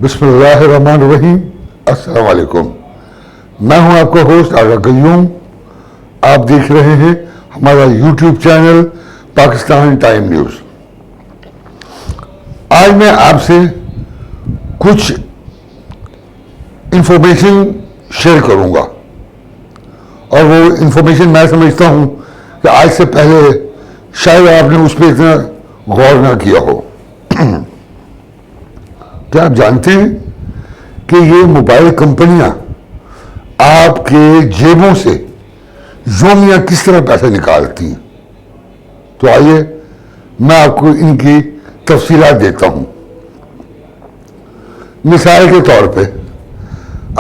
बिस्मिल्लाहिर्रहमानिर्रहीम। अस्सलाम वालेकुम। मैं हूं आपका होस्ट आगा कयूम। आप देख रहे हैं हमारा YouTube channel Pakistan time news. आज मैं आपसे कुछ इंफॉर्मेशन शेयर करूंगा और वो इंफॉर्मेशन मैं समझता हूं कि आज से पहले शायद आपने उस पर इतना गौर ना किया हो। क्या आप जानते हैं कि ये मोबाइल कंपनियां आपके जेबों से योमिया किस तरह पैसे निकालती हैं? तो आइए मैं आपको इनकी तफसीलात देता हूं। मिसाल के तौर पे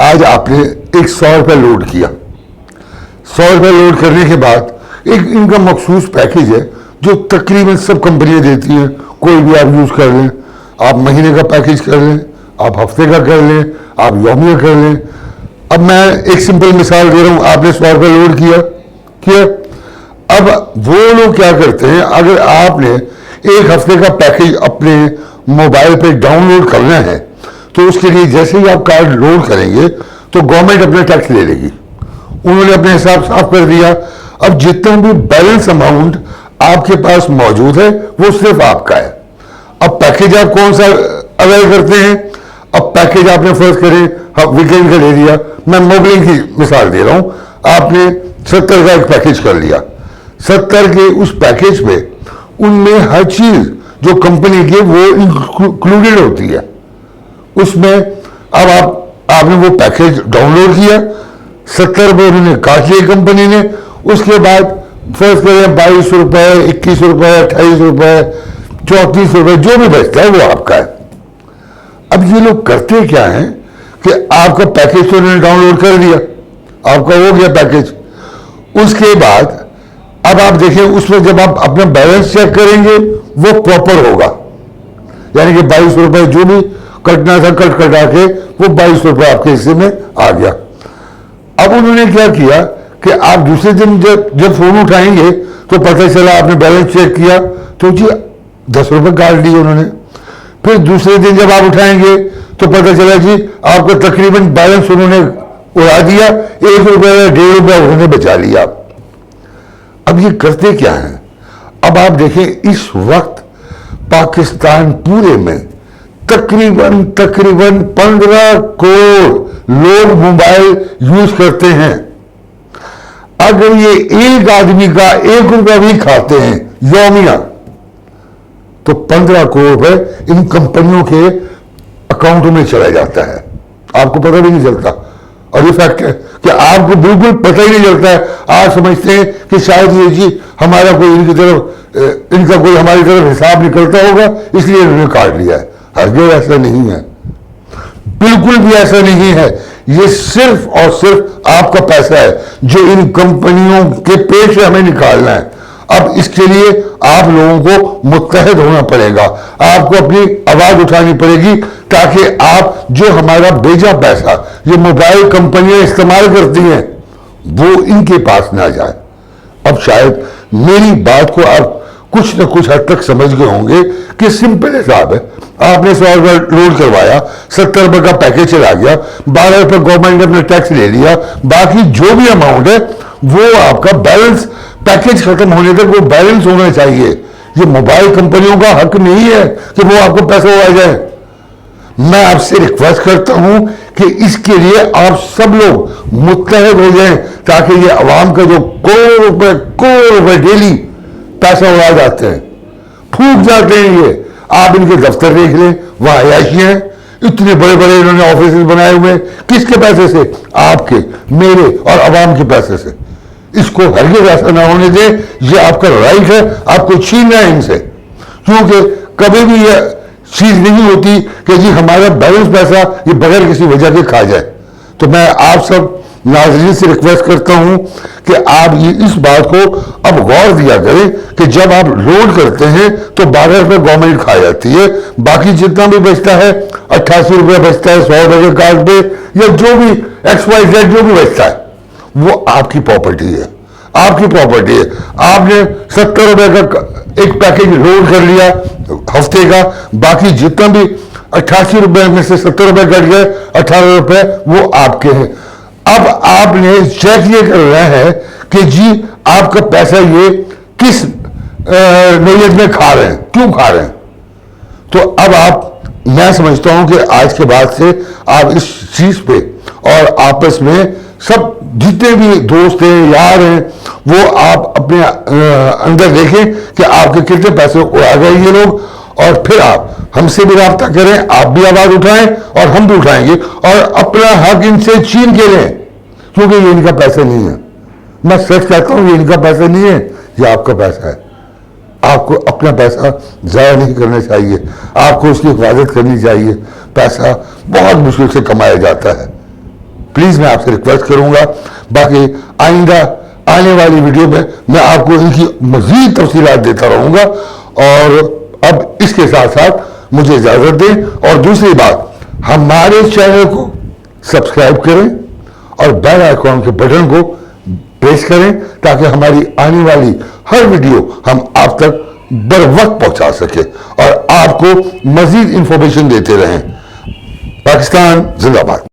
आज आपने एक 100 रुपये लोड किया। 100 रुपये लोड करने के बाद एक इनका मखसूस पैकेज है जो तकरीबन सब कंपनियां देती हैं। कोई भी आप यूज़ कर लें, आप महीने का पैकेज कर लें, आप हफ्ते का कर लें, आप योमिया कर लें। अब मैं एक सिंपल मिसाल दे रहा हूं। आपने 100 रुपये लोड किया। अब वो लोग क्या करते हैं, अगर आपने एक हफ्ते का पैकेज अपने मोबाइल पे डाउनलोड करना है तो उसके लिए जैसे ही आप कार्ड लोड करेंगे तो गवर्नमेंट अपना टैक्स ले लेगी। उन्होंने अपने हिसाब साफ कर दिया। अब जितना भी बैलेंस अमाउंट आपके पास मौजूद है वो सिर्फ आपका है। अब पैकेज आप कौन सा अवेल करते हैं? अब पैकेज आपने फर्ज करें वीकेंड का ले लिया। मैं मोबाइल की मिसाल दे रहा हूं। आपने 70 का एक पैकेज कर लिया। 70 के उस पैकेज में उनमें हर चीज जो कंपनी की वो इंक्लूडेड होती है उसमें। अब आपने वो पैकेज डाउनलोड किया, 70 रुपये उन्होंने काट लिए कंपनी ने। उसके बाद फर्ज करें 22 रुपये, 21 रुपये, 28 रुपये, 34 रुपये, जो भी बचता है वो आपका है। अब ये लोग करते क्या हैं कि आपका पैकेज तो उन्होंने डाउनलोड कर दिया, आपका हो गया पैकेज। उसके बाद अब आप देखें उसमें जब आप अपना बैलेंस चेक करेंगे वो प्रॉपर होगा, यानी कि 22 रुपये जो भी कटना था कटा के वो 22 रुपये आपके हिस्से में आ गया। अब उन्होंने क्या किया कि आप दूसरे दिन जब फोन उठाएंगे तो पता चला आपने बैलेंस चेक किया तो जी 10 रुपये काट दिए उन्होंने। फिर दूसरे दिन जब आप उठाएंगे तो पता चला जी आपका तकरीबन बैलेंस उन्होंने उड़ा दिया, 1 रुपये या 1.5 रुपये उन्होंने बचा लिया। अब ये करते क्या हैं? अब आप देखें इस वक्त पाकिस्तान पूरे में तकरीबन 15 करोड़ लोग मोबाइल यूज करते हैं। अगर ये एक आदमी का 1 रुपया भी खाते हैं योमिया तो 15 करोड़ रुपए इन कंपनियों के अकाउंटों में चला जाता है। आपको पता भी नहीं चलता। और ये फैक्ट है कि आपको बिल्कुल पता ही नहीं चलता है। आप समझते हैं कि शायद ये जी हमारा कोई इनका कोई हमारी तरफ हिसाब निकलता होगा इसलिए इन्होंने काट लिया है। हरगिज़ ऐसा नहीं है, बिल्कुल भी ऐसा नहीं है। ये सिर्फ और सिर्फ आपका पैसा है जो इन कंपनियों के पेट से हमें निकालना है। अब इसके लिए आप लोगों को मुत्तहद होना पड़ेगा, आपको अपनी आवाज उठानी पड़ेगी ताकि आप जो हमारा भेजा पैसा ये मोबाइल कंपनियां इस्तेमाल करती हैं वो इनके पास ना जाए। अब शायद मेरी बात को आप कुछ न कुछ हद तक समझ गए होंगे कि सिंपल हिसाब है। आपने 100 रुपये लोड करवाया, 70 रुपये का पैकेज चला गया, 12 रुपये गवर्नमेंट ने अपना टैक्स ले लिया, बाकी जो भी अमाउंट है वो आपका बैलेंस पैकेज खत्म होने तक वो बैलेंस होना चाहिए। ये मोबाइल कंपनियों का हक नहीं है कि वो आपको पैसा उड़ा जाए। मैं आपसे रिक्वेस्ट करता हूं कि इसके लिए आप सब लोग मुत्तहद हो जाएं ताकि ये अवाम का जो करोड़ रुपए डेली पैसा उड़ा जाते हैं, फूक जाते हैं। ये आप इनके दफ्तर देख लें, वहां अयाशी हैं, इतने बड़े बड़े इन्होंने ऑफिस बनाए हुए। किसके पैसे से? आपके, मेरे और अवाम के पैसे से। इसको हरगिज़ ऐसा ना होने दें। ये आपका राइट है, आपको छीनना है इनसे, क्योंकि कभी भी यह चीज नहीं होती कि जी हमारा बैलेंस पैसा ये बगैर किसी वजह के खा जाए। तो मैं आप सब नाज़रीन से रिक्वेस्ट करता हूं कि आप ये इस बात को अब गौर दिया करें कि जब आप लोड करते हैं तो 12 रुपये गवर्नमेंट खा जाती है, बाकी जितना भी बचता है 88 रुपये बचता है 100 रुपये के कार्ड पे या जो भी XYZ जो भी बचता है वो आपकी प्रॉपर्टी है, आपकी प्रॉपर्टी है। आपने 70 रुपये का एक पैकेज लोड कर लिया हफ्ते का, बाकी जितना भी ₹88 में से ₹70 कट गए, ₹18 वो आपके हैं। अब आपने चेक ये करना है कि जी आपका पैसा ये किस नौयत में खा रहे हैं, क्यों खा रहे हैं। तो अब मैं समझता हूं कि आज के बाद से आप इस चीज पे और आपस में सब जितने भी दोस्त हैं, यार हैं, वो आप अपने अंदर देखें कि आपके कितने पैसे उड़ा गए ये लोग, और फिर आप हमसे भी रब्ता करें, आप भी आवाज उठाएं और हम भी उठाएंगे और अपना हक इनसे छीन के लें, क्योंकि ये इनका पैसा नहीं है। मैं सच कहता हूं, ये इनका पैसा नहीं है, ये आपका पैसा है। आपको अपना पैसा ज़ाया नहीं करना चाहिए, आपको उसकी हिफाजत करनी चाहिए। पैसा बहुत मुश्किल से कमाया जाता है। प्लीज़ मैं आपसे रिक्वेस्ट करूंगा, बाकी आइंदा आने वाली वीडियो में मैं आपको इनकी मज़ीद तफसीलात देता रहूंगा। और अब इसके साथ साथ मुझे इजाज़त दें, और दूसरी बात, हमारे चैनल को सब्सक्राइब करें और बेल आइकॉन के बटन को प्रेस करें ताकि हमारी आने वाली हर वीडियो हम आप तक बर वक्त पहुंचा सके और आपको मजीद इंफॉर्मेशन देते रहें। पाकिस्तान जिंदाबाद।